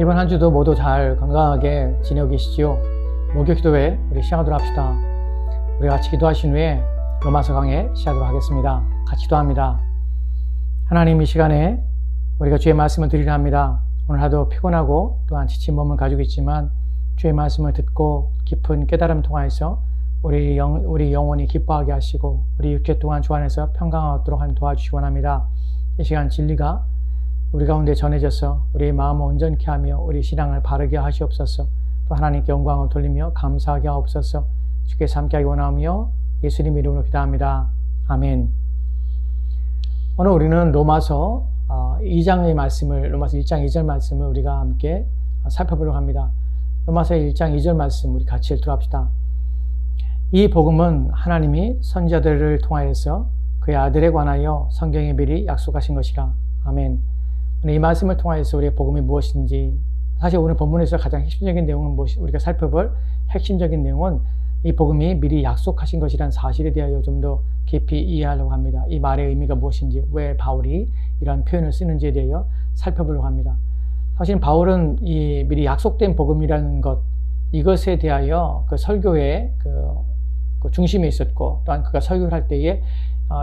이번 한 주도 모두 잘 건강하게 지내고 계시지요? 목요 기도회 우리 시작하도록 합시다. 우리 같이 기도하신 후에 로마서 강해 시작하도록 하겠습니다. 같이 기도합니다. 하나님, 이 시간에 우리가 주의 말씀을 드리려 합니다. 오늘 하도 피곤하고 또한 지친 몸을 가지고 있지만 주의 말씀을 듣고 깊은 깨달음 통하여서 우리 영혼이 기뻐하게 하시고 우리 육체 또한 주 안에서 평강하도록 도와주시기 원합니다. 이 시간 진리가 우리 가운데 전해져서 우리의 마음을 온전케 하며 우리 신앙을 바르게 하시옵소서. 또 하나님께 영광을 돌리며 감사하게 하옵소서. 주께서 함께하기 원하며 예수님 이름으로 기도합니다. 아멘. 오늘 우리는 로마서 2장의 말씀을, 로마서 1장 2절 말씀을 우리가 함께 살펴보려고 합니다. 로마서 1장 2절 말씀 우리 같이 읽도록 합시다. 이 복음은 하나님이 선지자들을 통하여서 그의 아들에 관하여 성경에 미리 약속하신 것이라. 아멘. 이 말씀을 통하여서 우리의 복음이 무엇인지, 사실 오늘 본문에서 가장 핵심적인 내용은 우리가 살펴볼 핵심적인 내용은 이 복음이 미리 약속하신 것이라는 사실에 대하여 좀 더 깊이 이해하려고 합니다. 이 말의 의미가 무엇인지, 왜 바울이 이러한 표현을 쓰는지에 대하여 살펴보려고 합니다. 사실 바울은 이 미리 약속된 복음이라는 것, 이것에 대하여 그 설교의 그 중심에 있었고, 또한 그가 설교를 할 때에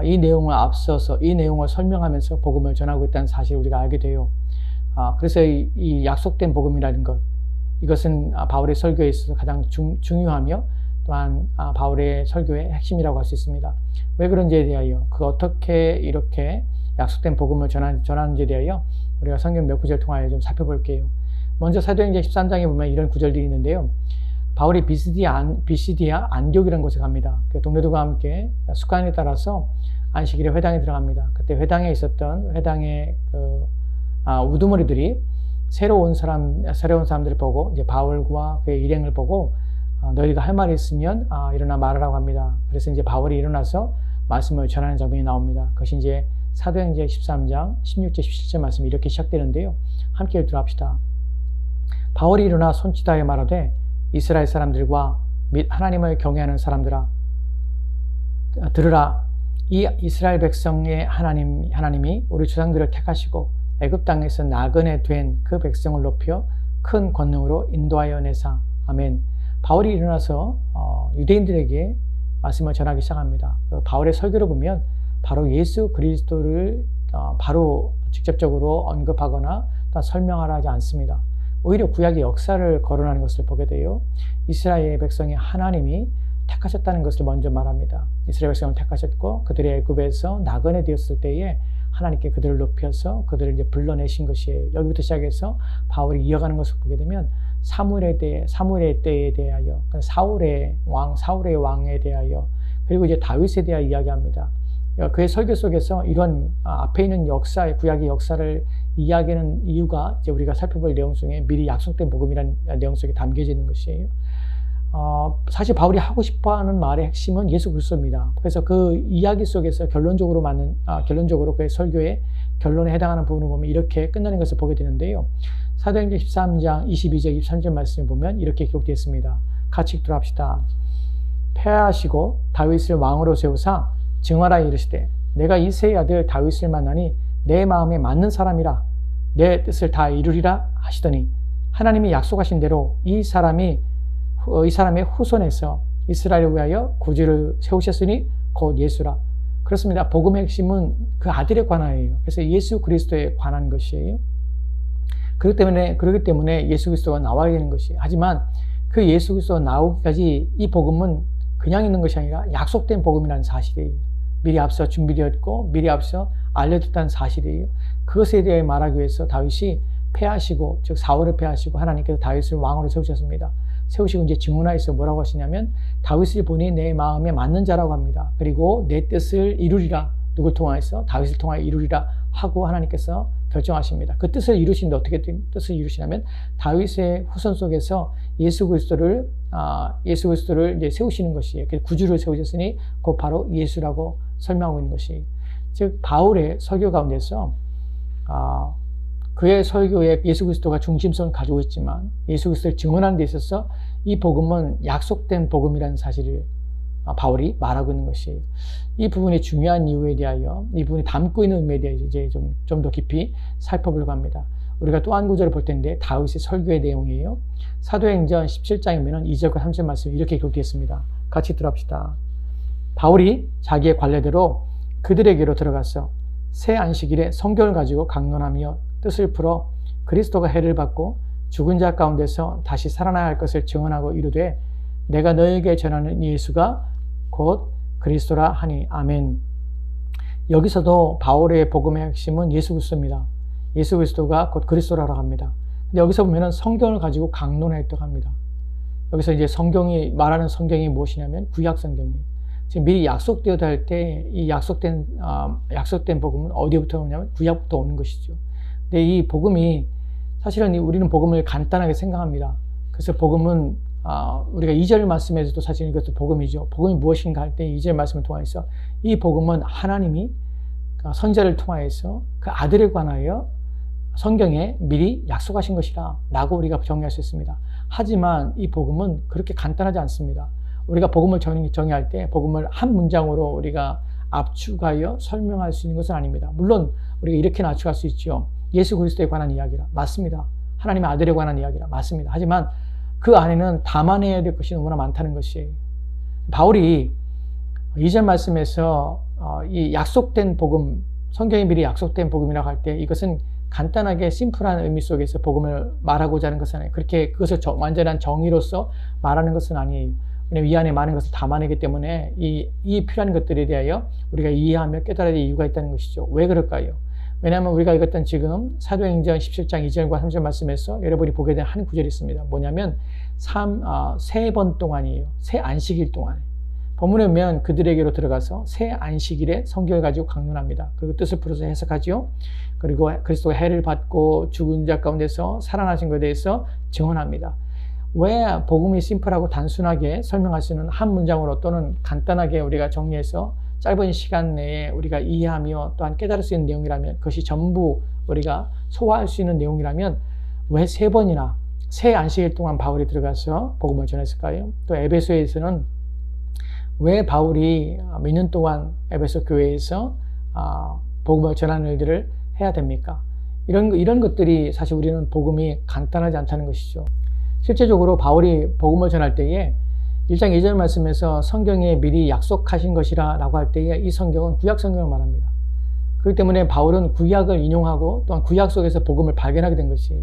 이 내용을 앞서서 이 내용을 설명하면서 복음을 전하고 있다는 사실을 우리가 알게 돼요. 그래서 이 약속된 복음이라는 것, 이것은 바울의 설교에 있어서 가장 중요하며 또한 바울의 설교의 핵심이라고 할 수 있습니다. 왜 그런지에 대하여, 그 어떻게 이렇게 약속된 복음을 전하는지에 대하여 우리가 성경 몇 구절 통하여 좀 살펴볼게요. 먼저 사도행전 13장에 보면 이런 구절들이 있는데요. 바울이 비시디아 안디옥이라는 곳에 갑니다. 동료들과 함께 습관에 따라서 안식일에 회당에 들어갑니다. 그때 회당에 있었던 회당의 우두머리들이 새로 온 사람들을 보고 이제 바울과 그의 일행을 보고 너희가 할 말이 있으면 일어나 말하라고 합니다. 그래서 이제 바울이 일어나서 말씀을 전하는 장면이 나옵니다. 그것이 이제 사도행전 13장 16절 17절 말씀이 이렇게 시작되는데요. 함께 읽도록 합시다. 바울이 일어나 손짓하여 말하되 이스라엘 사람들과 및 하나님을 경외하는 사람들아, 들으라. 이 이스라엘 백성의 하나님이 우리 조상들을 택하시고 애굽 땅에서 나그네 된 그 백성을 높여 큰 권능으로 인도하여 내사. 아멘. 바울이 일어나서 유대인들에게 말씀을 전하기 시작합니다. 바울의 설교를 보면 바로 예수 그리스도를 바로 직접적으로 언급하거나 설명하려 하지 않습니다. 오히려 구약의 역사를 거론하는 것을 보게 돼요. 이스라엘 백성의 하나님이 택하셨다는 것을 먼저 말합니다. 이스라엘 백성을 택하셨고 그들이 애굽에서 나그네 되었을 때에 하나님께 그들을 높여서 그들을 이제 불러내신 것이에요. 여기부터 시작해서 바울이 이어가는 것을 보게 되면 사무엘의 때에 대하여, 사울의 왕에 대하여, 그리고 이제 다윗에 대하여 이야기합니다. 그의 설교 속에서 이런 앞에 있는 구약의 역사를 이야기하는 이유가 이제 우리가 살펴볼 내용 중에 미리 약속된 복음이라는 내용 속에 담겨져 있는 것이에요. 사실 바울이 하고 싶어하는 말의 핵심은 예수 그리스도입니다. 그래서 그 이야기 속에서 결론적으로 그의 설교의 결론에 해당하는 부분을 보면 이렇게 끝나는 것을 보게 되는데요. 사도행전 13장 22절 23절 말씀을 보면 이렇게 기록되어 있습니다. 같이 읽도록 합시다. 패하시고 다윗을 왕으로 세우사 증하라 이르시되 내가 이새의 아들 다윗을 만나니 내 마음에 맞는 사람이라 내 뜻을 다 이루리라 하시더니 하나님이 약속하신 대로 이 사람의 후손에서 이스라엘을 위하여 구주를 세우셨으니 곧 예수라. 그렇습니다. 복음의 핵심은 그 아들에 관하여요. 그래서 예수 그리스도에 관한 것이에요. 그렇기 때문에 예수 그리스도가 나와야 되는 것이에요. 하지만 그 예수 그리스도가 나오기까지 이 복음은 그냥 있는 것이 아니라 약속된 복음이라는 사실이에요. 미리 앞서 준비되었고 미리 앞서 알려졌다는 사실이에요. 그것에 대해 말하기 위해서 다윗이 패하시고, 즉 사울을 패하시고 하나님께서 다윗을 왕으로 세우셨습니다. 세우시고 이제 증언하여서 뭐라고 하시냐면 다윗을 보니 내 마음에 맞는 자라고 합니다. 그리고 내 뜻을 이루리라. 누굴 통하여서? 다윗을 통하여 이루리라 하고 하나님께서 결정하십니다. 그 뜻을 이루시는데 어떻게 뜻을 이루시냐면 다윗의 후손 속에서 예수 그리스도를 이제 세우시는 것이에요. 구주를 세우셨으니 곧 바로 예수라고 설명하고 있는 것이, 즉 바울의 설교 가운데서 그의 설교에 예수 그리스도가 중심성을 가지고 있지만 예수 그리스도를 증언하는 데 있어서 이 복음은 약속된 복음이라는 사실을 바울이 말하고 있는 것이에요. 이 부분이 중요한 이유에 대하여, 이 부분이 담고 있는 의미에 대해 이제 좀 더 깊이 살펴보려고 합니다. 우리가 또 한 구절을 볼 텐데 다윗의 설교의 내용이에요. 사도행전 17장이면 2절과 3절 말씀 이렇게 기록되어 있습니다. 같이 들어봅시다. 바울이 자기의 관례대로 그들에게로 들어가서 새 안식일에 성경을 가지고 강론하며 뜻을 풀어 그리스도가 해를 받고 죽은 자 가운데서 다시 살아나야 할 것을 증언하고 이르되 내가 너에게 전하는 예수가 곧 그리스도라 하니 아멘. 여기서도 바울의 복음의 핵심은 예수 그리스도입니다. 예수 그리스도가 곧 그리스도라고 합니다. 근데 여기서 보면은 성경을 가지고 강론했다고 합니다. 여기서 이제 성경이 말하는 성경이 무엇이냐면 구약 성경이에요. 지금 미리 약속되어야 할 때 이 약속된 복음은 어디부터 오냐면 구약부터 오는 것이죠. 근데 이 복음이 사실은 우리는 복음을 간단하게 생각합니다. 그래서 복음은 우리가 2절 말씀에서도 사실 이것도 복음이죠. 복음이 무엇인가 할 때 2절 말씀을 통해서 이 복음은 하나님이 선지자를 통하여서 그 아들에 관하여 성경에 미리 약속하신 것이라 라고 우리가 정의할 수 있습니다. 하지만 이 복음은 그렇게 간단하지 않습니다. 우리가 복음을 정의할 때 복음을 한 문장으로 우리가 압축하여 설명할 수 있는 것은 아닙니다. 물론 우리가 이렇게 압축할 수 있죠. 예수 그리스도에 관한 이야기라 맞습니다. 하나님의 아들에 관한 이야기라 맞습니다. 하지만 그 안에는 담아내야 될 것이 너무나 많다는 것이에요. 바울이 2절 말씀에서 이 약속된 복음, 성경에 미리 약속된 복음이라고 할 때 이것은 간단하게 심플한 의미 속에서 복음을 말하고자 하는 것은 아니에요. 그렇게 그것을 완전한 정의로서 말하는 것은 아니에요. 왜냐하면 이 안에 많은 것을 담아내기 때문에 이 필요한 것들에 대하여 우리가 이해하며 깨달아야 될 이유가 있다는 것이죠. 왜 그럴까요? 왜냐하면 우리가 읽었던 지금 사도행전 17장 2절과 3절 말씀에서 여러분이 보게 된 한 구절이 있습니다. 뭐냐면 3번 동안이에요. 새 안식일 동안. 본문에 보면 그들에게로 들어가서 새 안식일에 성경을 가지고 강론합니다. 그리고 뜻을 풀어서 해석하지요. 그리고 그리스도가 해를 받고 죽은 자 가운데서 살아나신 것에 대해서 증언합니다. 왜 복음이 심플하고 단순하게 설명할 수 있는 한 문장으로 또는 간단하게 우리가 정리해서 짧은 시간 내에 우리가 이해하며 또한 깨달을 수 있는 내용이라면 그것이 전부 우리가 소화할 수 있는 내용이라면 왜 3번이나 새 안식일 동안 바울이 들어가서 복음을 전했을까요? 또 에베소에서는 왜 바울이 몇 년 동안 에베소 교회에서 복음을 전하는 일들을 해야 됩니까? 이런 것들이 사실 우리는 복음이 간단하지 않다는 것이죠. 실제적으로 바울이 복음을 전할 때에 1장 2절 말씀에서 성경에 미리 약속하신 것이라 라고 할 때에 이 성경은 구약 성경을 말합니다. 그렇기 때문에 바울은 구약을 인용하고 또한 구약 속에서 복음을 발견하게 된 것이에요.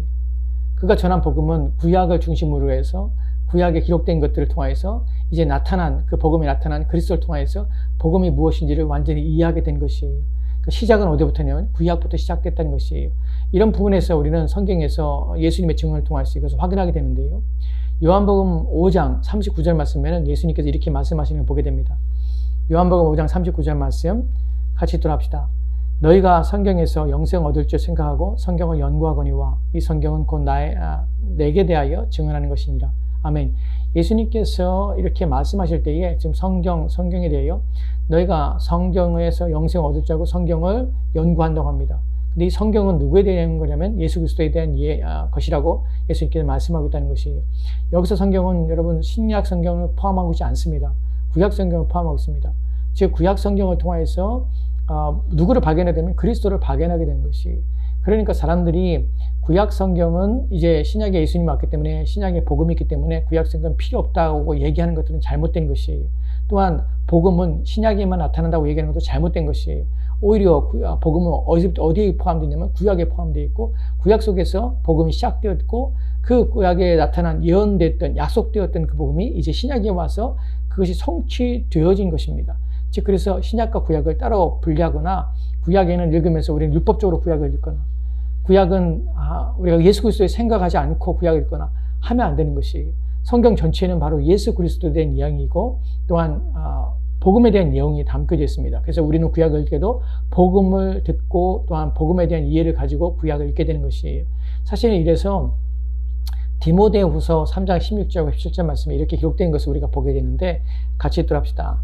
그가 전한 복음은 구약을 중심으로 해서 구약에 기록된 것들을 통해서 이제 그 복음이 나타난 그리스도를 통해서 복음이 무엇인지를 완전히 이해하게 된 것이에요. 그 시작은 어디부터냐면 구약부터 시작됐다는 것이에요. 이런 부분에서 우리는 성경에서 예수님의 증언을 통해서 이것을 확인하게 되는데요. 요한복음 5장 39절 말씀에는 예수님께서 이렇게 말씀하시는 걸 보게 됩니다. 요한복음 5장 39절 말씀 같이 들어합시다. 너희가 성경에서 영생 얻을 줄 생각하고 성경을 연구하거니와 이 성경은 곧 내게 대하여 증언하는 것이니라. 아멘. 예수님께서 이렇게 말씀하실 때에 지금 성경에 대하여 너희가 성경에서 영생 얻을 줄 알고 성경을 연구한다고 합니다. 근데 이 성경은 누구에 대한 거냐면 예수 그리스도에 대한 것이라고 예수님께서 말씀하고 있다는 것이에요. 여기서 성경은 여러분 신약 성경을 포함하고 있지 않습니다. 구약 성경을 포함하고 있습니다. 즉 구약 성경을 통해서 누구를 발견하게 되면 그리스도를 발견하게 되는 것이에요. 그러니까 사람들이 구약 성경은 이제 신약에 예수님이 왔기 때문에 신약에 복음이 있기 때문에 구약 성경은 필요 없다고 얘기하는 것들은 잘못된 것이에요. 또한 복음은 신약에만 나타난다고 얘기하는 것도 잘못된 것이에요. 오히려 복음은 어디에 포함되냐면 구약에 포함되어 있고 구약 속에서 복음이 시작되었고 그 구약에 나타난 예언됐던 약속되었던 그 복음이 이제 신약에 와서 그것이 성취되어진 것입니다. 즉 그래서 신약과 구약을 따로 분리하거나 구약에는 읽으면서 우리는 율법적으로 구약을 읽거나 구약은 우리가 예수 그리스도에 생각하지 않고 구약을 읽거나 하면 안 되는 것이에요. 성경 전체는 바로 예수 그리스도에 대한 이야기이고 또한 복음에 대한 내용이 담겨져 있습니다. 그래서 우리는 구약을 읽게도 복음을 듣고 또한 복음에 대한 이해를 가지고 구약을 읽게 되는 것이에요. 사실은 이래서 디모데후서 3장 16절과 17절 말씀에 이렇게 기록된 것을 우리가 보게 되는데 같이 읽도록 합시다.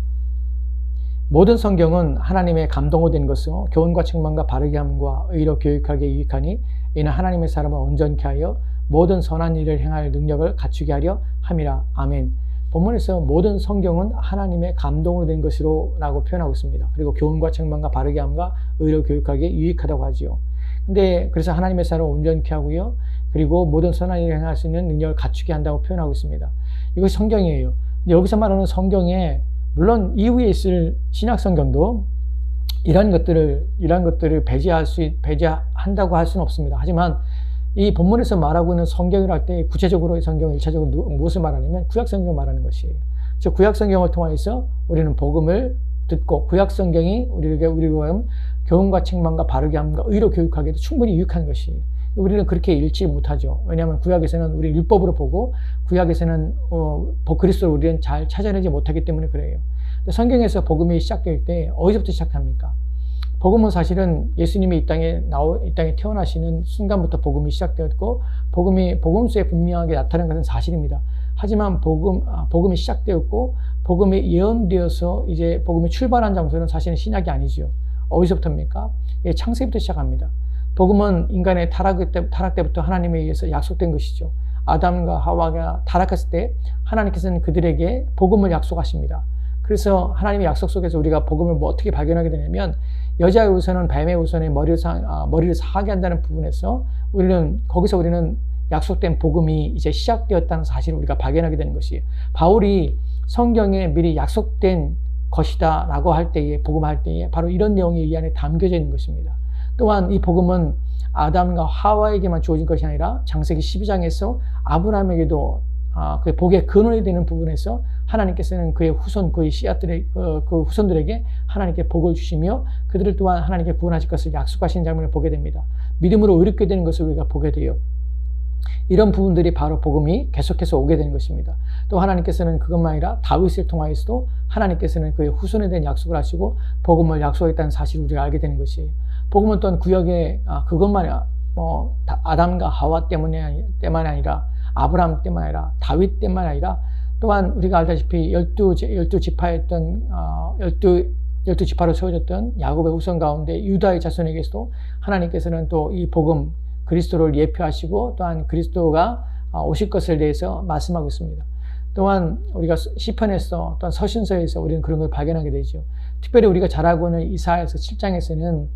모든 성경은 하나님의 감동으로 된 것으로 교훈과 책망과 바르게 함과 의로 교육하기에 유익하니 이는 하나님의 사람을 온전케 하여 모든 선한 일을 행할 능력을 갖추게 하려 함이라. 아멘. 본문에서 모든 성경은 하나님의 감동으로 된 것으로 라고 표현하고 있습니다. 그리고 교훈과 책망과 바르게 함과 의로 교육하기에 유익하다고 하지요. 근데 그래서 하나님의 사람을 온전케 하고요. 그리고 모든 선한 일을 행할 수 있는 능력을 갖추게 한다고 표현하고 있습니다. 이것이 성경이에요. 근데 여기서 말하는 성경에 물론 이후에 있을 신약 성경도 이런 것들을 배제한다고 할 수는 없습니다. 하지만 이 본문에서 말하고 있는 성경이라 할 때 구체적으로 이 성경은 1차적으로 무엇을 말하냐면 구약 성경을 말하는 것이에요. 즉 구약 성경을 통해서 우리는 복음을 듣고 구약 성경이 우리에게 교훈과 책망과 바르게 함과 의로 교육하기에도 충분히 유익한 것이에요. 우리는 그렇게 읽지 못하죠. 왜냐하면 구약에서는 우리 율법으로 보고 구약에서는 그리스도를 우리는 잘 찾아내지 못하기 때문에 그래요. 성경에서 복음이 시작될 때 어디서부터 시작합니까? 복음은 사실은 예수님이 이 땅에 태어나시는 순간부터 복음이 시작되었고 복음서에 분명하게 나타난 것은 사실입니다. 하지만 복음이 시작되었고 복음이 예언되어서 이제 복음이 출발한 장소는 사실은 신약이 아니죠. 어디서부터입니까? 창세기부터 시작합니다. 복음은 인간의 타락 때부터 하나님에 의해서 약속된 것이죠. 아담과 하와가 타락했을 때 하나님께서는 그들에게 복음을 약속하십니다. 그래서 하나님의 약속 속에서 우리가 복음을 어떻게 발견하게 되냐면 여자의 우선은 뱀의 우선에 머리를 상하게 한다는 부분에서 거기서 우리는 약속된 복음이 이제 시작되었다는 사실을 우리가 발견하게 되는 것이에요. 바울이 성경에 미리 약속된 것이다 라고 할 때에 복음할 때에 바로 이런 내용이 이 안에 담겨져 있는 것입니다. 또한 이 복음은 아담과 하와에게만 주어진 것이 아니라 창세기 12장에서 아브라함에게도 그 복의 근원이 되는 부분에서 하나님께서는 그의 그 후손들에게 하나님께 복을 주시며 그들을 또한 하나님께 구원하실 것을 약속하신 장면을 보게 됩니다. 믿음으로 의롭게 되는 것을 우리가 보게 돼요. 이런 부분들이 바로 복음이 계속해서 오게 되는 것입니다. 또 하나님께서는 그것만 아니라 다윗을 통하여서도 하나님께서는 그의 후손에 대한 약속을 하시고 복음을 약속했다는 사실을 우리가 알게 되는 것이에요. 복음은 또한 구약에 그것만 아니라 아담과 하와 때만이 아니라 아브라함 때만 아니라 다윗 때만 아니라 또한 우리가 알다시피 12지파로 세워졌던 야곱의 후손 가운데 유다의 자손에게서도 하나님께서는 또 이 복음 그리스도를 예표하시고 또한 그리스도가 오실 것을 대해서 말씀하고 있습니다. 또한 우리가 시편에서 또한 서신서에서 우리는 그런 걸 발견하게 되죠. 특별히 우리가 잘 알고 있는 이사야서 7장에서는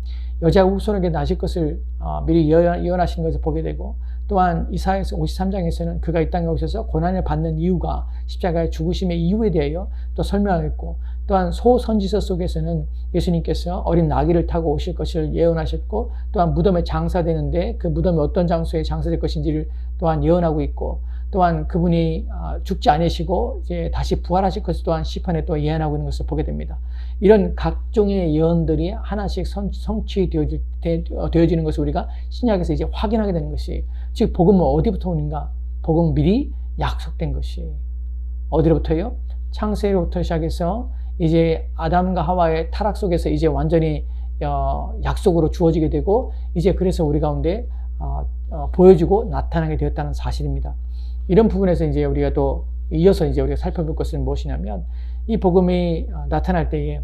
여자 후손에게 나실 것을 미리 예언하신 것을 보게 되고 또한 이사야서 53장에서는 그가 이 땅에 오셔서 고난을 받는 이유가 십자가의 죽으심의 이유에 대하여 또 설명했고 또한 소선지서 속에서는 예수님께서 어린 나귀를 타고 오실 것을 예언하셨고 또한 무덤에 장사되는데 그 무덤이 어떤 장소에 장사될 것인지를 또한 예언하고 있고 또한 그분이 죽지 않으시고 이제 다시 부활하실 것을 또한 시편에 또 예언하고 있는 것을 보게 됩니다. 이런 각종의 예언들이 하나씩 성취되어지는 것을 우리가 신약에서 이제 확인하게 되는 것이 즉 복음은 어디부터 오는가? 복음은 미리 약속된 것이 어디로부터요? 창세로부터 시작해서 이제 아담과 하와의 타락 속에서 이제 완전히 약속으로 주어지게 되고 이제 그래서 우리 가운데 보여주고 나타나게 되었다는 사실입니다. 이런 부분에서 이제 우리가 또 이어서 이제 우리가 살펴볼 것은 무엇이냐면 이 복음이 나타날 때에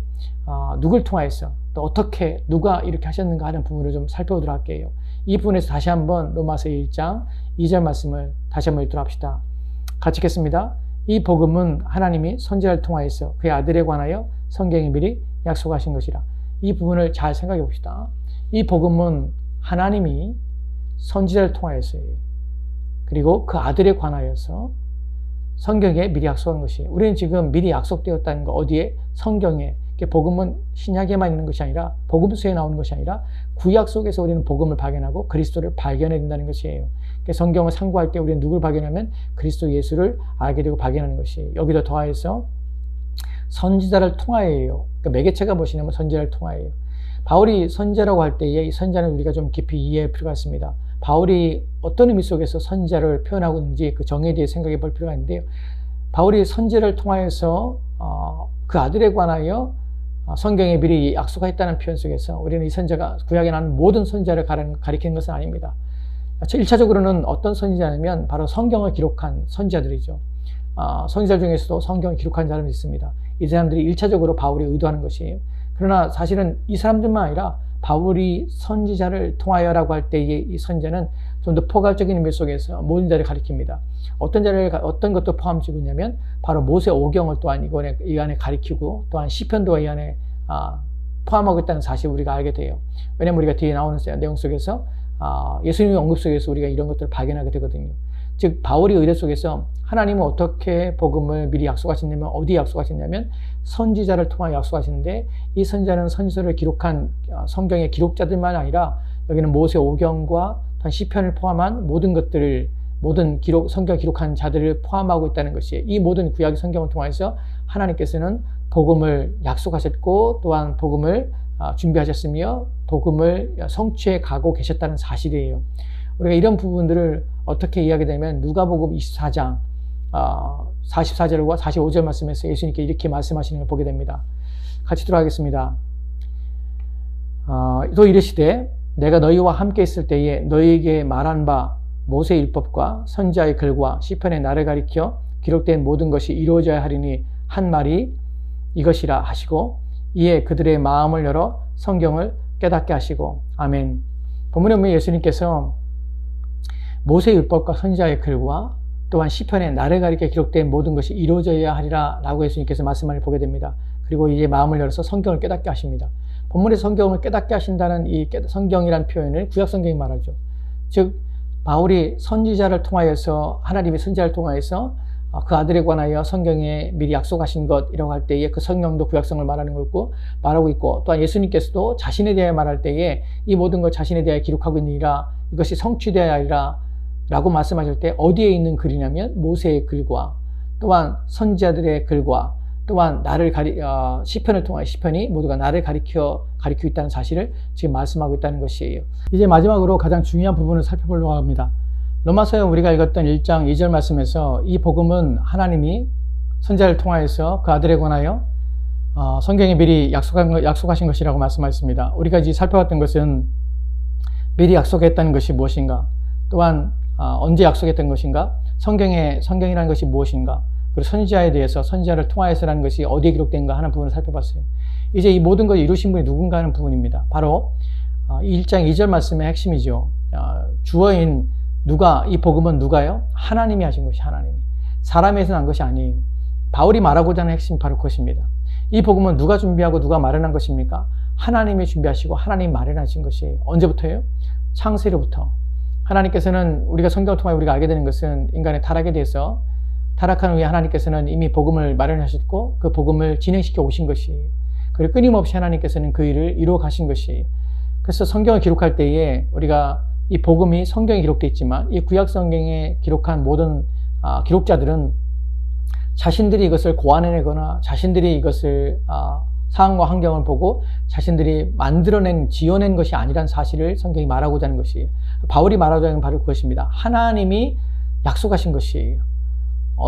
누굴 통하여서 또 어떻게 누가 이렇게 하셨는가 하는 부분을 좀 살펴보도록 할게요. 이 부분에서 다시 한번 로마서 1장 2절 말씀을 다시 한번 읽도록 합시다. 같이 읽겠습니다. 이 복음은 하나님이 선지자를 통하여서 그의 아들에 관하여 성경에 미리 약속하신 것이라. 이 부분을 잘 생각해 봅시다. 이 복음은 하나님이 선지자를 통하여서요. 그리고 그 아들에 관하여서 성경에 미리 약속한 것이 우리는 지금 미리 약속되었다는 거 어디에? 성경에. 복음은 신약에만 있는 것이 아니라 복음서에 나오는 것이 아니라 구약 속에서 우리는 복음을 발견하고 그리스도를 발견해야 된다는 것이에요. 성경을 상고할 때 우리는 누굴 발견하면 그리스도 예수를 알게 되고 발견하는 것이에요. 여기도 더하여서 선지자를 통하여요. 매개체가 무엇이냐면 선지자를 통하여요. 바울이 선지자라고 할 때에 이 선지자는 우리가 좀 깊이 이해할 필요가 있습니다. 바울이 어떤 의미 속에서 선지자를 표현하고 있는지 그 정의에 대해 생각해 볼 필요가 있는데요. 바울이 선지자를 통하여서 그 아들에 관하여 성경에 미리 약속했다는 표현 속에서 우리는 이 선지자가 구약에 나오는 모든 선지자를 가리키는 것은 아닙니다. 1차적으로는 어떤 선지자냐면 바로 성경을 기록한 선지자들이죠. 선지자 중에서도 성경을 기록한 사람이 있습니다. 이 사람들이 1차적으로 바울이 의도하는 것이에요. 그러나 사실은 이 사람들만 아니라 바울이 선지자를 통하여라고 할 때의 이 선지자는 좀 더 포괄적인 의미 속에서 모든 자를 가리킵니다. 어떤 것도 포함지고 있냐면 바로 모세 오경을 또한 이 안에 가리키고 또한 시편도 이 안에 포함하고 있다는 사실을 우리가 알게 돼요. 왜냐하면 우리가 뒤에 나오는 내용 속에서 예수님의 언급 속에서 우리가 이런 것들을 발견하게 되거든요. 즉 바울의 의뢰 속에서 하나님은 어떻게 복음을 미리 약속하셨냐면 어디에 약속하셨냐면 선지자를 통하여 약속하시는데 이 선지자는 선지서를 기록한 성경의 기록자들만 아니라 여기는 모세 오경과 시편을 포함한 모든 것들을 모든 성경 기록한 자들을 포함하고 있다는 것이에요. 이 모든 구약 성경을 통해서 하나님께서는 복음을 약속하셨고 또한 복음을 준비하셨으며 복음을 성취해 가고 계셨다는 사실이에요. 우리가 이런 부분들을 어떻게 이해하게 되면 누가복음 24장 44절과 45절 말씀에서 예수님께 이렇게 말씀하시는 걸 보게 됩니다. 같이 들어가겠습니다. 또 이르시되 내가 너희와 함께 있을 때에 너희에게 말한 바 모세 율법과 선지자의 글과 시편의 나를 가리켜 기록된 모든 것이 이루어져야 하리니 한 말이 이것이라 하시고 이에 그들의 마음을 열어 성경을 깨닫게 하시고 아멘. 본문에 보면 예수님께서 모세 율법과 선지자의 글과 또한 시편의 나를 가리켜 기록된 모든 것이 이루어져야 하리라 라고 예수님께서 말씀을 보게 됩니다. 그리고 이제 마음을 열어서 성경을 깨닫게 하십니다. 본문의 성경을 깨닫게 하신다는 이 성경이라는 표현을 구약 성경이 말하죠. 즉 바울이 선지자를 통하여서 하나님의 선지자를 통하여서 그 아들에 관하여 성경에 미리 약속하신 것이라고 할 때에 그 성경도 구약성을 말하고 있고 또한 예수님께서도 자신에 대해 말할 때에 이 모든 것 자신에 대해 기록하고 있느니라 이것이 성취되어야 하리라 라고 말씀하실 때 어디에 있는 글이냐면 모세의 글과 또한 선지자들의 글과 또한 시편을 통하여 시편이 모두가 나를 가리키고 있다는 사실을 지금 말씀하고 있다는 것이에요. 이제 마지막으로 가장 중요한 부분을 살펴보려고 합니다. 로마서에 우리가 읽었던 1장 2절 말씀에서 이 복음은 하나님이 선지자를 통하여서 그 아들에 관하여 성경에 미리 약속하신 것이라고 말씀하셨습니다. 우리가 이제 살펴봤던 것은 미리 약속했다는 것이 무엇인가, 또한 언제 약속했던 것인가, 성경이라는 것이 무엇인가, 그리고 선지자에 대해서 선지자를 통하여서라는 것이 어디에 기록된가 하는 부분을 살펴봤어요. 이제 이 모든 것을 이루신 분이 누군가 하는 부분입니다. 바로 1장 2절 말씀의 핵심이죠. 주어인 이 복음은 누가요? 하나님이 하신 것이 하나님이. 사람에서 난 것이 아니에요. 바울이 말하고자 하는 핵심이 바로 그것입니다. 이 복음은 누가 준비하고 누가 마련한 것입니까? 하나님이 준비하시고 하나님이 마련하신 것이에요. 언제부터요? 창세로부터. 하나님께서는 우리가 성경을 통해 우리가 알게 되는 것은 인간의 타락에 대해서 타락한 후에 하나님께서는 이미 복음을 마련하셨고 그 복음을 진행시켜 오신 것이에요. 그리고 끊임없이 하나님께서는 그 일을 이루어 가신 것이에요. 그래서 성경을 기록할 때에 우리가 이 복음이 성경에 기록되어 있지만 이 구약 성경에 기록한 모든 기록자들은 자신들이 이것을 고안해내거나 자신들이 이것을 상황과 환경을 보고 자신들이 지어낸 것이 아니란 사실을 성경이 말하고자 하는 것이에요. 바울이 말하고자 하는 바로 그것입니다. 하나님이 약속하신 것이에요.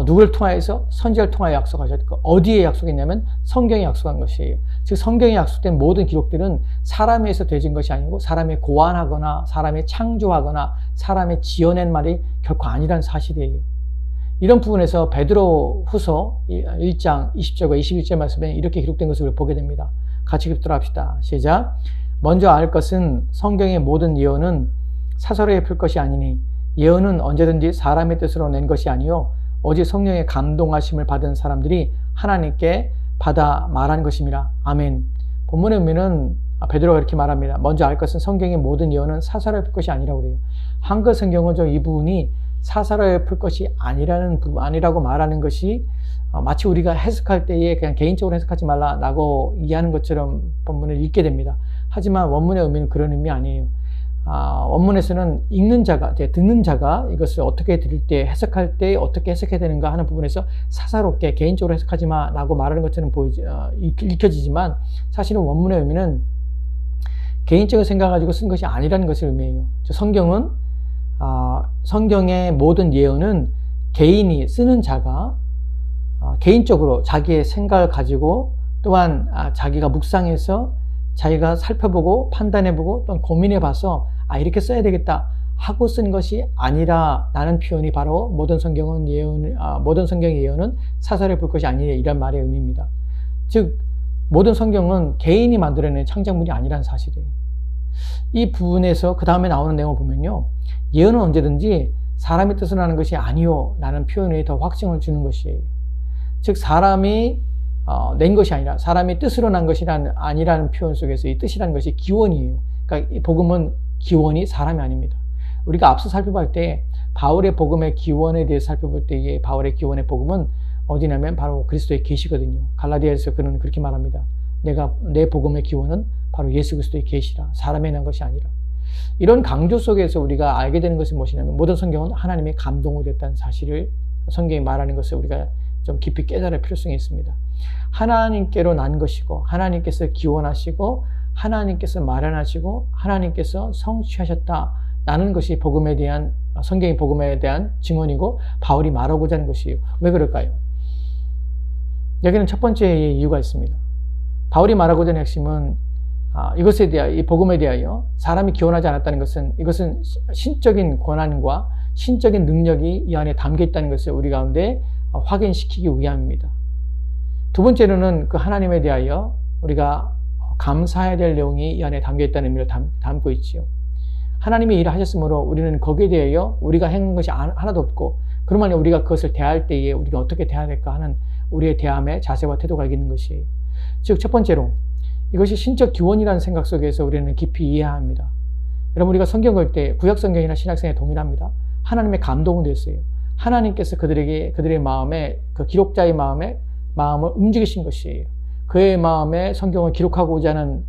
누구를 통하여서? 선지자를 통하여 약속하셨고 어디에 약속했냐면 성경에 약속한 것이에요. 즉 성경에 약속된 모든 기록들은 사람에 의해서 되진 것이 아니고 사람이 고안하거나 사람이 창조하거나 사람이 지어낸 말이 결코 아니라는 사실이에요. 이런 부분에서 베드로 후서 1장 20절과 21절 말씀에 이렇게 기록된 것을 보게 됩니다. 같이 읽도록 합시다. 시작. 먼저 알 것은 성경의 모든 예언은 사설에 풀 것이 아니니 예언은 언제든지 사람의 뜻으로 낸 것이 아니요 오직 성령의 감동하심을 받은 사람들이 하나님께 받아 말한 것입니다. 아멘. 본문에 보면은 베드로가 이렇게 말합니다. 먼저 알 것은 성경의 모든 예언은 사설에 풀 것이 아니라고 그래요. 한글 성경은 이 부분이 사설에 풀 것이 아니라고 말하는 것이 마치 우리가 해석할 때에 그냥 개인적으로 해석하지 말라라고 이해하는 것처럼 본문을 읽게 됩니다. 하지만 원문의 의미는 그런 의미 아니에요. 원문에서는 듣는 자가 이것을 어떻게 들을 때, 해석할 때 어떻게 해석해야 되는가 하는 부분에서 사사롭게 개인적으로 해석하지 마라고 말하는 것처럼 읽혀지지만 사실은 원문의 의미는 개인적인 생각을 가지고 쓴 것이 아니라는 것을 의미해요. 성경의 모든 예언은 개인이 쓰는 자가 개인적으로 자기의 생각을 가지고 또한 자기가 묵상해서 자기가 살펴보고 판단해보고 또한 고민해봐서 이렇게 써야 되겠다 하고 쓴 것이 아니라라는 표현이 바로 모든 성경의 예언은 사설에 풀 것이 아니라 이런 말의 의미입니다. 즉 모든 성경은 개인이 만들어낸 창작물이 아니라는 사실이에요. 이 부분에서 그 다음에 나오는 내용을 보면요, 예언은 언제든지 사람의 뜻을 하는 것이 아니요 라는 표현이 더 확증을 주는 것이에요. 즉 사람이 낸 것이 아니라 사람의 뜻으로 난 것이 아니라는 표현 속에서 이 뜻이라는 것이 기원이에요. 그러니까 이 복음은 기원이 사람이 아닙니다. 우리가 앞서 살펴볼 때 바울의 복음의 기원에 대해서 살펴볼 때 바울의 기원의 복음은 어디냐면 바로 그리스도의 계시거든요. 갈라디아에서 그는 그렇게 말합니다. 내 복음의 기원은 바로 예수 그리스도의 계시라. 사람의 난 것이 아니라. 이런 강조 속에서 우리가 알게 되는 것이 무엇이냐면 모든 성경은 하나님의 감동으로 됐다는 사실을 성경이 말하는 것을 우리가 좀 깊이 깨달을 필요성이 있습니다. 하나님께로 난 것이고 하나님께서 기원하시고 하나님께서 마련하시고 하나님께서 성취하셨다라는 것이 복음에 대한 성경의 복음에 대한 증언이고 바울이 말하고자 하는 것이에요. 왜 그럴까요? 여기는 첫 번째 이유가 있습니다. 바울이 말하고자 하는 핵심은 이것에 대하여 이 복음에 대하여 사람이 기원하지 않았다는 것은 이것은 신적인 권한과 신적인 능력이 이 안에 담겨 있다는 것을 우리 가운데 확인시키기 위함입니다. 두 번째로는 그 하나님에 대하여 우리가 감사해야 될 내용이 이 안에 담겨 있다는 의미를 담고 있지요. 하나님이 일을 하셨으므로 우리는 거기에 대하여 우리가 행한 것이 하나도 없고 그러면 우리가 그것을 대할 때에 우리가 어떻게 대해야 될까 하는 우리의 대함의 자세와 태도가 있는 것이에요. 즉 첫 번째로 이것이 신적 기원이라는 생각 속에서 우리는 깊이 이해해야 합니다. 여러분 우리가 성경 볼 때 구약 성경이나 신약 성경에 동일합니다. 하나님의 감동은 됐어요. 하나님께서 그들의 마음에 그 기록자의 마음을 움직이신 것이에요. 그의 마음에 성경을 기록하고자 하는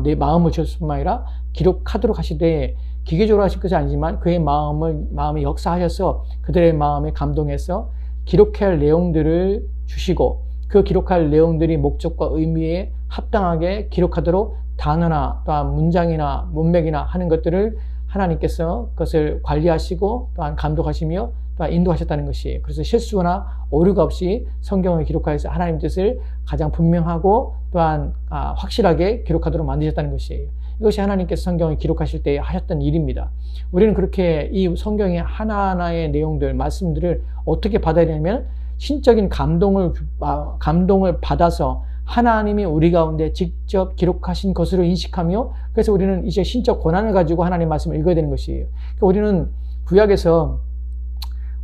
내 마음을 주셨을 뿐만 아니라 기록하도록 하시되 기계적으로 하실 것이 아니지만 그의 마음에 역사하셔서 그들의 마음에 감동해서 기록해야 할 내용들을 주시고 그 기록할 내용들이 목적과 의미에 합당하게 기록하도록 단어나 또한 문장이나 문맥이나 하는 것들을 하나님께서 그것을 관리하시고 또한 감독하시며 또한 인도하셨다는 것이에요. 그래서 실수나 오류가 없이 성경을 기록하여서 하나님 뜻을 가장 분명하고 또한 확실하게 기록하도록 만드셨다는 것이에요. 이것이 하나님께서 성경을 기록하실 때 하셨던 일입니다. 우리는 그렇게 이 성경의 하나하나의 내용들, 말씀들을 어떻게 받아야 되냐면 신적인 감동을 받아서 하나님이 우리 가운데 직접 기록하신 것으로 인식하며 그래서 우리는 이제 신적 권한을 가지고 하나님의 말씀을 읽어야 되는 것이에요. 그러니까 우리는 구약에서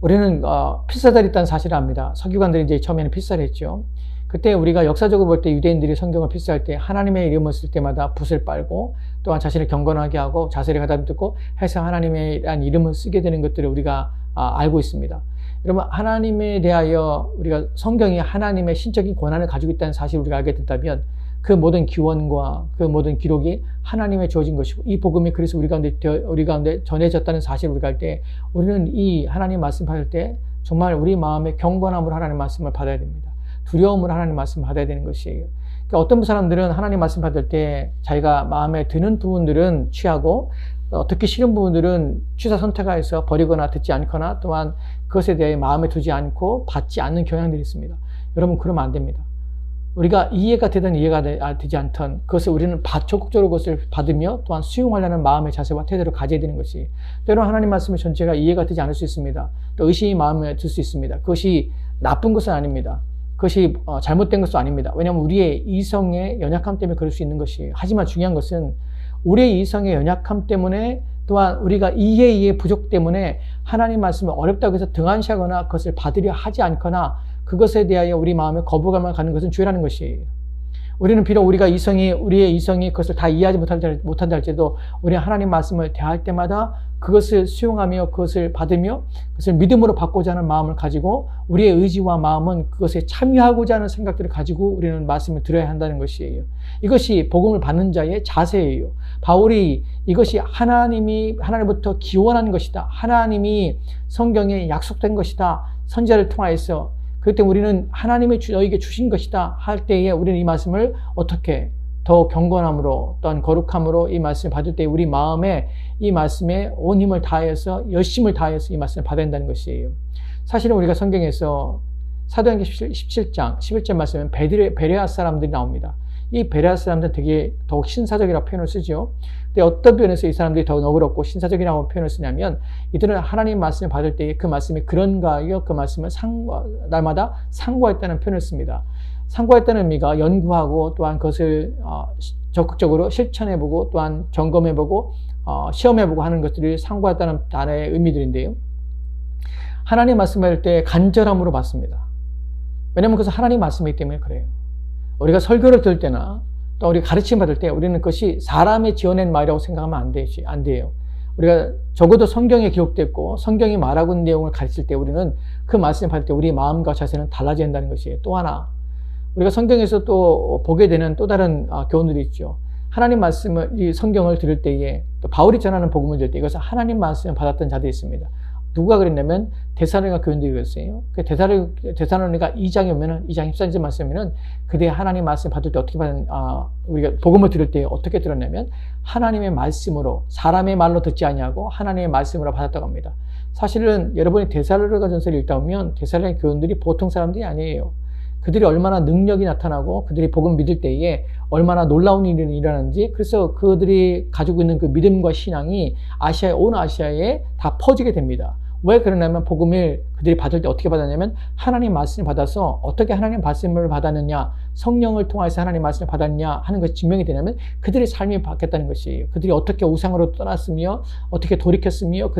우리는 필사들이 있다는 사실을 압니다. 서기관들이 이제 처음에는 필사를 했죠. 그때 우리가 역사적으로 볼 때 유대인들이 성경을 필사할 때 하나님의 이름을 쓸 때마다 붓을 빨고 또한 자신을 경건하게 하고 자세를 가다듬고 해서 하나님의 이름을 쓰게 되는 것들을 우리가 알고 있습니다. 여러분 하나님에 대하여 우리가 성경이 하나님의 신적인 권한을 가지고 있다는 사실을 우리가 알게 된다면 그 모든 기원과 그 모든 기록이 하나님의 주어진 것이고 이 복음이 그래서 우리 가운데 전해졌다는 사실을 우리가 알 때 우리는 이 하나님 말씀 받을 때 정말 우리 마음의 경건함으로 하나님 말씀을 받아야 됩니다. 두려움으로 하나님 말씀을 받아야 되는 것이에요. 그러니까 어떤 사람들은 하나님 말씀 받을 때 자기가 마음에 드는 부분들은 취하고 듣기 싫은 부분들은 취사 선택하여서 버리거나 듣지 않거나 또한 그것에 대해 마음에 두지 않고 받지 않는 경향들이 있습니다. 여러분 그러면 안 됩니다. 우리가 이해가 되든 이해가 되지 않든 그것을 우리는 적극적으로 그것을 받으며 또한 수용하려는 마음의 자세와 태도를 가져야 되는 것이 때로는 하나님 말씀의 전체가 이해가 되지 않을 수 있습니다. 또 의심이 마음에 들 수 있습니다. 그것이 나쁜 것은 아닙니다. 그것이 잘못된 것도 아닙니다. 왜냐하면 우리의 이성의 연약함 때문에 그럴 수 있는 것이에요. 하지만 중요한 것은 우리의 이성의 연약함 때문에 또한 우리가 이해의 부족 때문에 하나님 말씀을 어렵다고 해서 등한시하거나 그것을 받으려 하지 않거나 그것에 대하여 우리 마음에 거부감을 갖는 것은 죄라는 것이에요. 우리는 비록 우리의 이성이 그것을 다 이해하지 못한다 할지라도 우리는 하나님 말씀을 대할 때마다 그것을 수용하며 그것을 받으며 그것을 믿음으로 받고자 하는 마음을 가지고 우리의 의지와 마음은 그것에 참여하고자 하는 생각들을 가지고 우리는 말씀을 들어야 한다는 것이에요. 이것이 복음을 받는 자의 자세예요. 바울이 이것이 하나님부터 기원한 것이다. 하나님이 성경에 약속된 것이다. 선지자를 통하여서 그때 우리는 하나님이 너에게 주신 것이다 할 때에 우리는 이 말씀을 어떻게 더 경건함으로 또한 거룩함으로 이 말씀을 받을 때 우리 마음에 이 말씀에 온 힘을 다해서 열심을 다해서 이 말씀을 받아야 한다는 것이에요. 사실은 우리가 성경에서 사도행전 17장 11절 말씀은 베레아 사람들이 나옵니다. 이 베레아 사람들은 되게 더욱 신사적이라고 표현을 쓰죠. 근데 어떤 면에서 이 사람들이 더 너그럽고 신사적이라고 표현을 쓰냐면 이들은 하나님 말씀을 받을 때 그 말씀이 그런가요? 그 말씀을 날마다 상고했다는 표현을 씁니다. 상고했다는 의미가 연구하고 또한 그것을 적극적으로 실천해보고 또한 점검해보고 시험해보고 하는 것들을 상고했다는 단어의 의미들인데요. 하나님 말씀을 할 때 간절함으로 받습니다. 왜냐하면 그것은 하나님 말씀이기 때문에 그래요. 우리가 설교를 들을 때나 또 우리 가르침 받을 때 우리는 그것이 사람의 지어낸 말이라고 생각하면 안 돼요. 우리가 적어도 성경에 기록됐고 성경이 말하고 있는 내용을 가르칠 때 우리는 그 말씀을 받을 때 우리 마음과 자세는 달라져야 한다는 것이에요. 또 하나, 우리가 성경에서 또 보게 되는 또 다른 교훈들이 있죠. 하나님 말씀을, 이 성경을 들을 때에 또 바울이 전하는 복음을 들을 때 이것은 하나님 말씀을 받았던 자들이 있습니다. 누가 그랬냐면 데살로니가 교인들이 그랬어요. 그 데살로니가 2장에 오면은 2장 14절 말씀에는 그들이 하나님 말씀 받을 때 어떻게 받은 우리가 복음을 들을 때 어떻게 들었냐면 하나님의 말씀으로, 사람의 말로 듣지 아니하고 하나님의 말씀으로 받았다고 합니다. 사실은 여러분이 데살로니가 전서를 읽다 보면 데살로니가 교인들이 보통 사람들이 아니에요. 그들이 얼마나 능력이 나타나고 그들이 복음 믿을 때에 얼마나 놀라운 일이 일어나는지, 그래서 그들이 가지고 있는 그 믿음과 신앙이 온 아시아에 다 퍼지게 됩니다. 왜 그러냐면 복음을 그들이 받을 때 어떻게 받았냐면 하나님 말씀을 받아서, 어떻게 하나님 말씀을 받았느냐, 성령을 통해서 하나님 말씀을 받았냐 하는 것이 증명이 되냐면 그들의 삶이 바뀌었다는 것이에요. 그들이 어떻게 우상으로 떠났으며 어떻게 돌이켰으며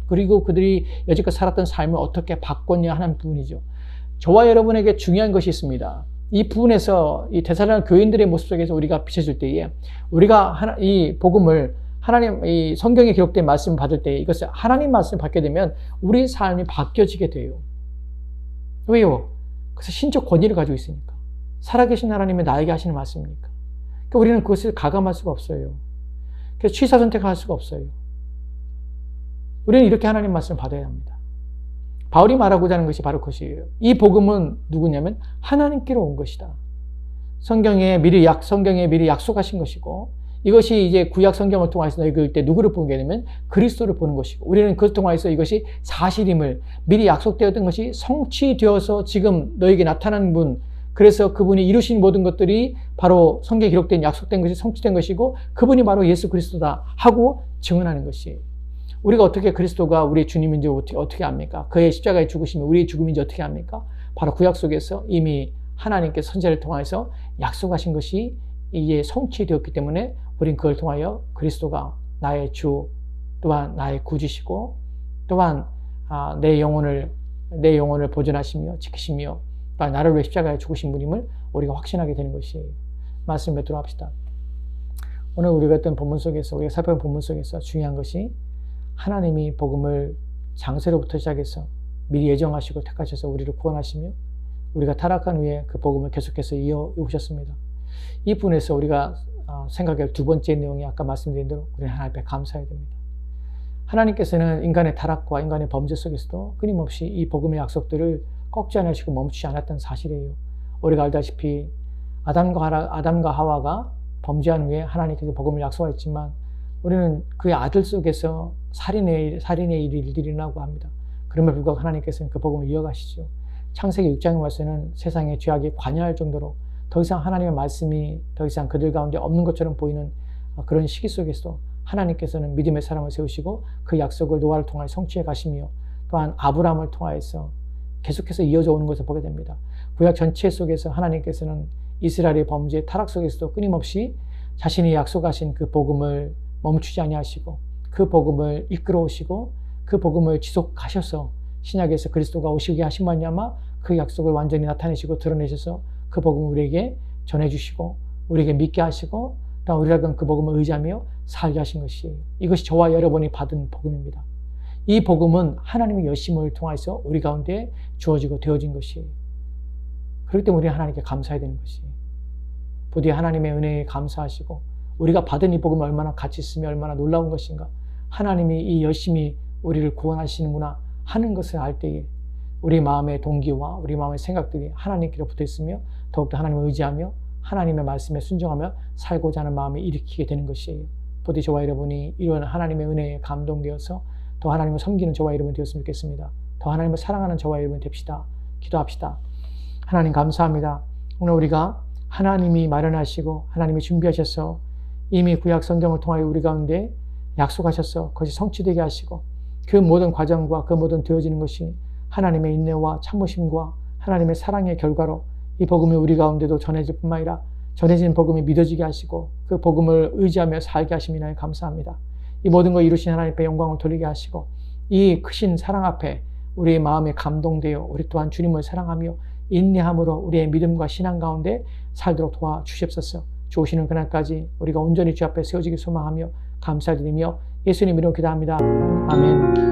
그리고 그들이 여지껏 살았던 삶을 어떻게 바꿨냐 하는 부분이죠. 저와 여러분에게 중요한 것이 있습니다. 이 부분에서 이 데살로니가 교인들의 모습 속에서 우리가 비춰질 때에 우리가 이 복음을 하나님, 이 성경에 기록된 말씀을 받을 때 이것을 하나님 말씀을 받게 되면 우리 삶이 바뀌어지게 돼요. 왜요? 그래서 신적 권위를 가지고 있으니까. 살아계신 하나님이 나에게 하시는 말씀이니까. 그러니까 우리는 그것을 가감할 수가 없어요. 그래서 취사 선택할 수가 없어요. 우리는 이렇게 하나님 말씀을 받아야 합니다. 바울이 말하고자 하는 것이 바로 그것이에요. 이 복음은 누구냐면 하나님께로 온 것이다. 성경에 미리 약속하신 것이고, 이것이 이제 구약 성경을 통해서 읽을 때 누구를 보게 되면 그리스도를 보는 것이고, 우리는 그것을 통해서 이것이 사실임을, 미리 약속되었던 것이 성취되어서 지금 너에게 나타난 분, 그래서 그분이 이루신 모든 것들이 바로 성경에 기록된 약속된 것이 성취된 것이고 그분이 바로 예수 그리스도다 하고 증언하는 것이에요. 우리가 어떻게 그리스도가 우리의 주님인지 어떻게 압니까? 그의 십자가의 죽으심이 우리의 죽음인지 어떻게 압니까? 바로 구약 속에서 이미 하나님께서 선지자를 통해서 약속하신 것이 이제 성취되었기 때문에 우린 그걸 통하여 그리스도가 나의 주 또한 나의 구주시고 또한 내 영혼을 보존하시며 지키시며 또한 나를 위해 십자가에 죽으신 분임을 우리가 확신하게 되는 것이에요. 말씀 맺도록 합시다. 오늘 우리가 했던 본문 속에서, 우리가 살펴본 본문 속에서 중요한 것이 하나님이 복음을 장세로부터 시작해서 미리 예정하시고 택하셔서 우리를 구원하시며 우리가 타락한 후에 그 복음을 계속해서 이어오셨습니다. 이 부분에서 우리가 생각할 두 번째 내용이 아까 말씀드린 대로 우리는 하나님 앞에 감사해야 됩니다. 하나님께서는 인간의 타락과 인간의 범죄 속에서도 끊임없이 이 복음의 약속들을 꺾지 않으시고 멈추지 않았던 사실이에요. 우리가 알다시피 아담과 하와가 범죄한 후에 하나님께서 복음을 약속하였지만 우리는 그의 아들 속에서 살인의 일이 일어나고 합니다. 그럼에도 불구하고 하나님께서는 그 복음을 이어가시죠. 창세기 6장에 와서는 세상의 죄악이 관여할 정도로 더 이상 하나님의 말씀이 더 이상 그들 가운데 없는 것처럼 보이는 그런 시기 속에서 하나님께서는 믿음의 사람을 세우시고 그 약속을 노아를 통하여 성취해 가시며 또한 아브라함을 통하여서 계속해서 이어져 오는 것을 보게 됩니다. 구약 전체 속에서 하나님께서는 이스라엘의 범죄 타락 속에서도 끊임없이 자신이 약속하신 그 복음을 멈추지 아니하시고 그 복음을 이끌어 오시고 그 복음을 지속하셔서 신약에서 그리스도가 오시게 하신 말미암아 그 약속을 완전히 나타내시고 드러내셔서 그 복음을 우리에게 전해주시고 우리에게 믿게 하시고 또 우리가 그 복음을 의지하며 살게 하신 것이에요. 이것이 저와 여러분이 받은 복음입니다. 이 복음은 하나님의 열심을 통해서 우리 가운데 주어지고 되어진 것이에요. 그렇기 때문에 우리는 하나님께 감사해야 되는 것이에요. 부디 하나님의 은혜에 감사하시고 우리가 받은 이 복음이 얼마나 가치 있으며 얼마나 놀라운 것인가, 하나님이 이 열심히 우리를 구원하시는구나 하는 것을 알 때에 우리 마음의 동기와 우리 마음의 생각들이 하나님께로 붙어 있으며 더욱더 하나님을 의지하며 하나님의 말씀에 순종하며 살고자 하는 마음을 일으키게 되는 것이에요. 부디 저와 여러분이 이런 하나님의 은혜에 감동되어서 더 하나님을 섬기는 저와 여러분 되었으면 좋겠습니다. 더 하나님을 사랑하는 저와 여러분 됩시다. 기도합시다. 하나님 감사합니다. 오늘 우리가 하나님이 마련하시고 하나님이 준비하셔서 이미 구약 성경을 통하여 우리 가운데 약속하셔서 그것이 성취되게 하시고 그 모든 과정과 그 모든 되어지는 것이 하나님의 인내와 참으심과 하나님의 사랑의 결과로 이 복음이 우리 가운데도 전해질 뿐만 아니라 전해진 복음이 믿어지게 하시고 그 복음을 의지하며 살게 하심이나에 감사합니다. 이 모든 걸 이루신 하나님 앞에 영광을 돌리게 하시고 이 크신 사랑 앞에 우리의 마음에 감동되어 우리 또한 주님을 사랑하며 인내함으로 우리의 믿음과 신앙 가운데 살도록 도와주시옵소서. 주 오시는 그날까지 우리가 온전히 주 앞에 세워지기 소망하며 감사드리며 예수님 이름으로 기도합니다. 아멘.